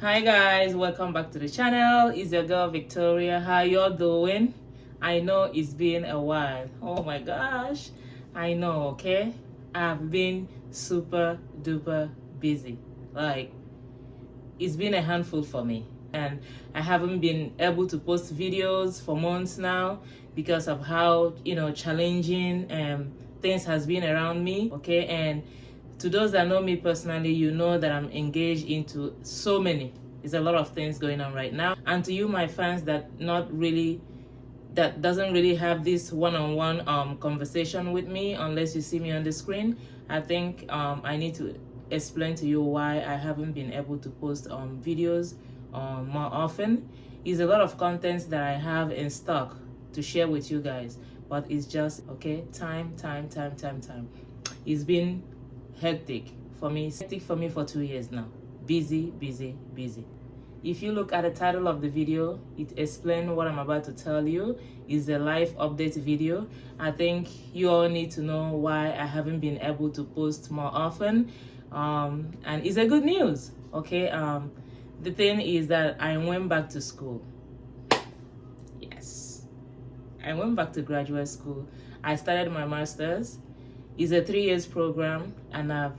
Hi guys, welcome back to the channel. It's your girl Victoria. How y'all doing? I know it's been a while. Oh my gosh, I know. Okay, I've been super duper busy. Like, it's been a handful for me, and I haven't been able to post videos for months now because of how challenging things has been around me. Okay, and to those that know me personally, you know that I'm engaged into so many. There's a lot of things going on right now. And to you, my fans, that doesn't really have this one-on-one conversation with me unless you see me on the screen. I think I need to explain to you why I haven't been able to post videos more often. It's a lot of content that I have in stock to share with you guys, but it's just time. It's been hectic for me for 2 years now. Busy. If you look at the title of the video, it explains what I'm about to tell you. Is a life update video. I think you all need to know why I haven't been able to post more often, and it's a good news. The thing is that I went back to school. Yes, I went back to graduate school. I started my master's. It's a 3 years program, and I've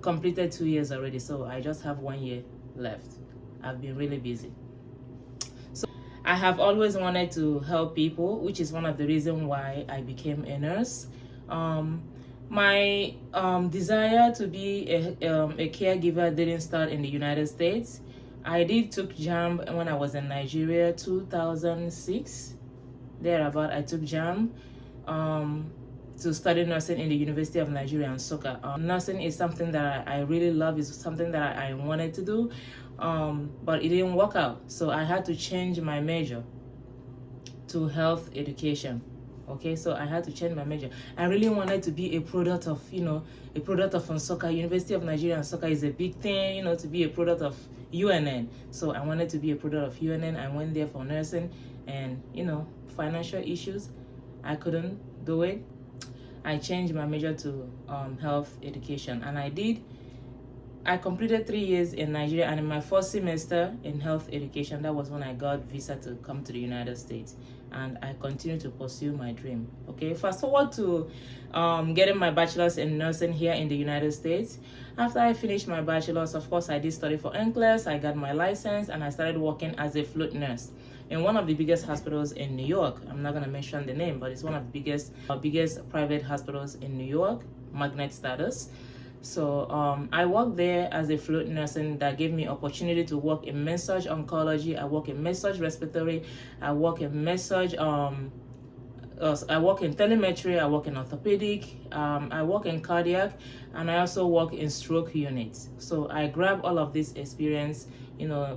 completed 2 years already, so I just have 1 year left. I've been really busy. So I have always wanted to help people, which is one of the reasons why I became a nurse. My desire to be a caregiver didn't start in the United States. I took JAM when I was in Nigeria, 2006. Thereabout, I took JAM to study nursing in the University of Nigeria and Nsukka. Nursing is something that I really love. It's something that I wanted to do, but it didn't work out. So I had to change my major to health education. Okay, so I had to change my major. I really wanted to be a product of, Nsukka. University of Nigeria and Nsukka is a big thing, to be a product of UNN. So I wanted to be a product of UNN. I went there for nursing, and, financial issues, I couldn't do it. I changed my major to health education, and I completed 3 years in Nigeria, and in my first semester in health education, that was when I got visa to come to the United States, and I continued to pursue my dream. Okay, fast forward to getting my bachelor's in nursing here in the United States. After I finished my bachelor's, of course, I did study for NCLEX. I got my license, and I started working as a float nurse in one of the biggest hospitals in New York. I'm not going to mention the name, but it's one of the biggest private hospitals in New York, magnet status. So I worked there as a float nurse, and that gave me opportunity to work in med-surg oncology. I work in med-surg respiratory. I work in med-surg. I work in telemetry. I work in orthopedic. I work in cardiac, and I also work in stroke units. So I grabbed all of this experience,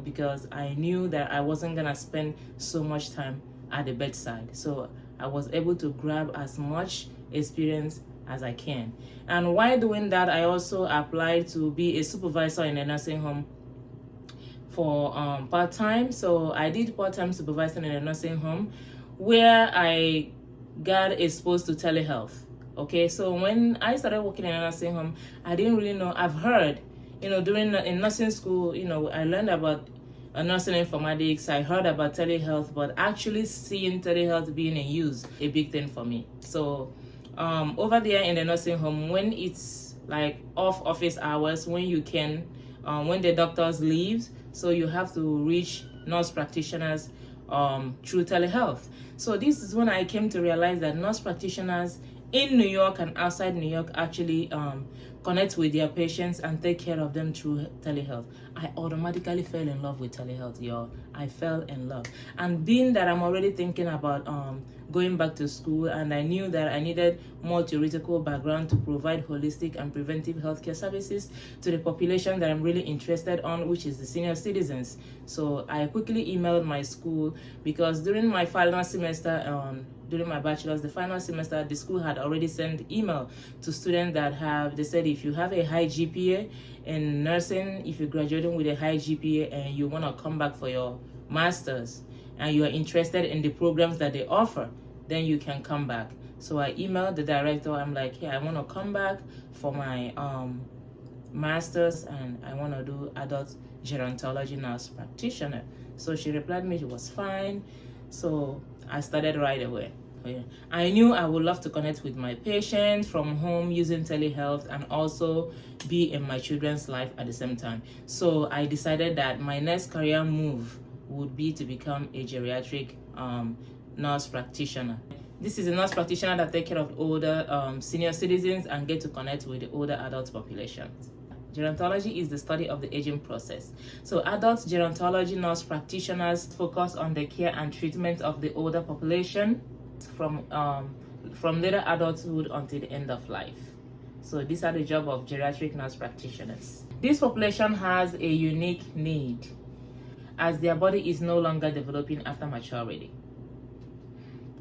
because I knew that I wasn't gonna spend so much time at the bedside. So I was able to grab as much experience as I can. And while doing that, I also applied to be a supervisor in a nursing home for part-time. So I did part-time supervising in a nursing home where I got exposed to telehealth. Okay, so when I started working in a nursing home, I didn't really know. I've heard, in nursing school, I learned about nursing informatics. I heard about telehealth, but actually seeing telehealth being in use, a big thing for me. So over there in the nursing home, when it's like off office hours, when you can, when the doctors leave, so you have to reach nurse practitioners through telehealth. So this is when I came to realize that nurse practitioners in New York and outside New York actually connect with their patients and take care of them through telehealth. I automatically fell in love with telehealth, y'all. I fell in love. And being that I'm already thinking about going back to school, and I knew that I needed more theoretical background to provide holistic and preventive healthcare services to the population that I'm really interested on, which is the senior citizens. So I quickly emailed my school, because during my final semester, during my bachelor's, the final semester, the school had already sent email to students that they said, if you have a high GPA in nursing, if you're graduating with a high GPA and you want to come back for your master's and you are interested in the programs that they offer, then you can come back. So I emailed the director. I'm like, hey, I want to come back for my master's and I want to do adult gerontology nurse practitioner. So she replied me, it was fine. So I started right away. I knew I would love to connect with my patients from home using telehealth and also be in my children's life at the same time. So I decided that my next career move would be to become a geriatric nurse practitioner. This is a nurse practitioner that takes care of older senior citizens and get to connect with the older adult populations. Gerontology is the study of the aging process. So adult gerontology nurse practitioners focus on the care and treatment of the older population from later adulthood until the end of life. So these are the job of geriatric nurse practitioners. This population has a unique need as their body is no longer developing after maturity.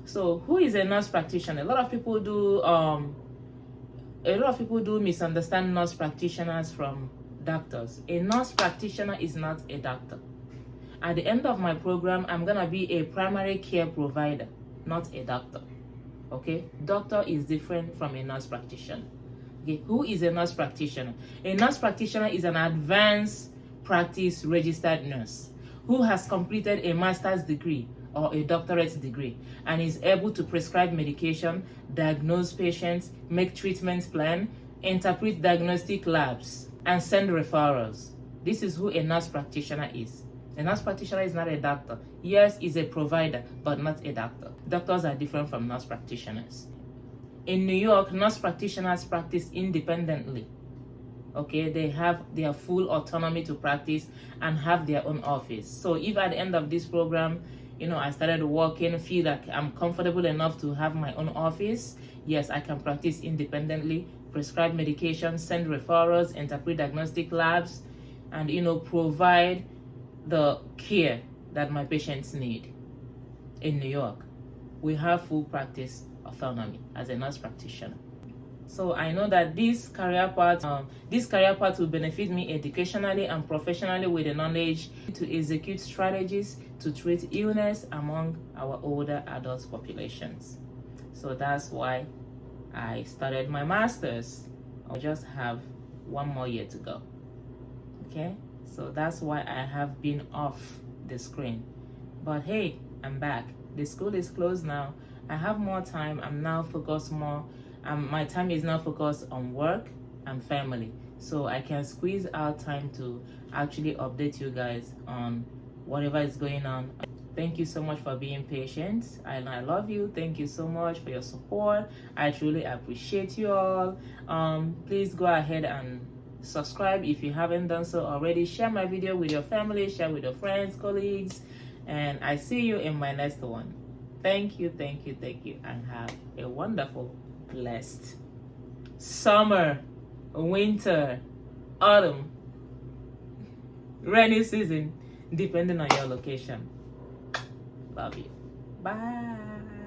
So who is a nurse practitioner? A lot of people do misunderstand nurse practitioners from doctors. A nurse practitioner is not a doctor. At the end of my program, I'm gonna be a primary care provider, not a doctor. Okay, doctor is different from a nurse practitioner. Okay, who is a nurse practitioner? A nurse practitioner is an advanced practice registered nurse who has completed a master's degree or a doctorate degree and is able to prescribe medication, diagnose patients, make treatment plan, interpret diagnostic labs, and send referrals. This is who a nurse practitioner is. A nurse practitioner is not a doctor. Yes, is a provider, but not a doctor. Doctors are different from nurse practitioners. In New York, nurse practitioners practice independently. Okay, they have their full autonomy to practice and have their own office. So if at the end of this program, I started working, feel like I'm comfortable enough to have my own office, yes, I can practice independently, prescribe medication, send referrals, interpret diagnostic labs, and provide the care that my patients need. In New York, we have full practice autonomy as a nurse practitioner. So I know that this career path will benefit me educationally and professionally with the knowledge to execute strategies to treat illness among our older adult populations. So that's why I started my master's. I just have one more year to go. Okay, so that's why I have been off the screen. But hey, I'm back. The school is closed now. I have more time. I'm now focused more. My time is now focused on work and family, so I can squeeze out time to actually update you guys on whatever is going on. Thank you so much for being patient, and I love you. Thank you so much for your support. I truly appreciate you all. Please go ahead and subscribe if you haven't done so already. Share my video with your family, share with your friends, colleagues, and I see you in my next one. Thank you, and have a wonderful, blessed summer, winter, autumn, rainy season, depending on your location. Love you. Bye.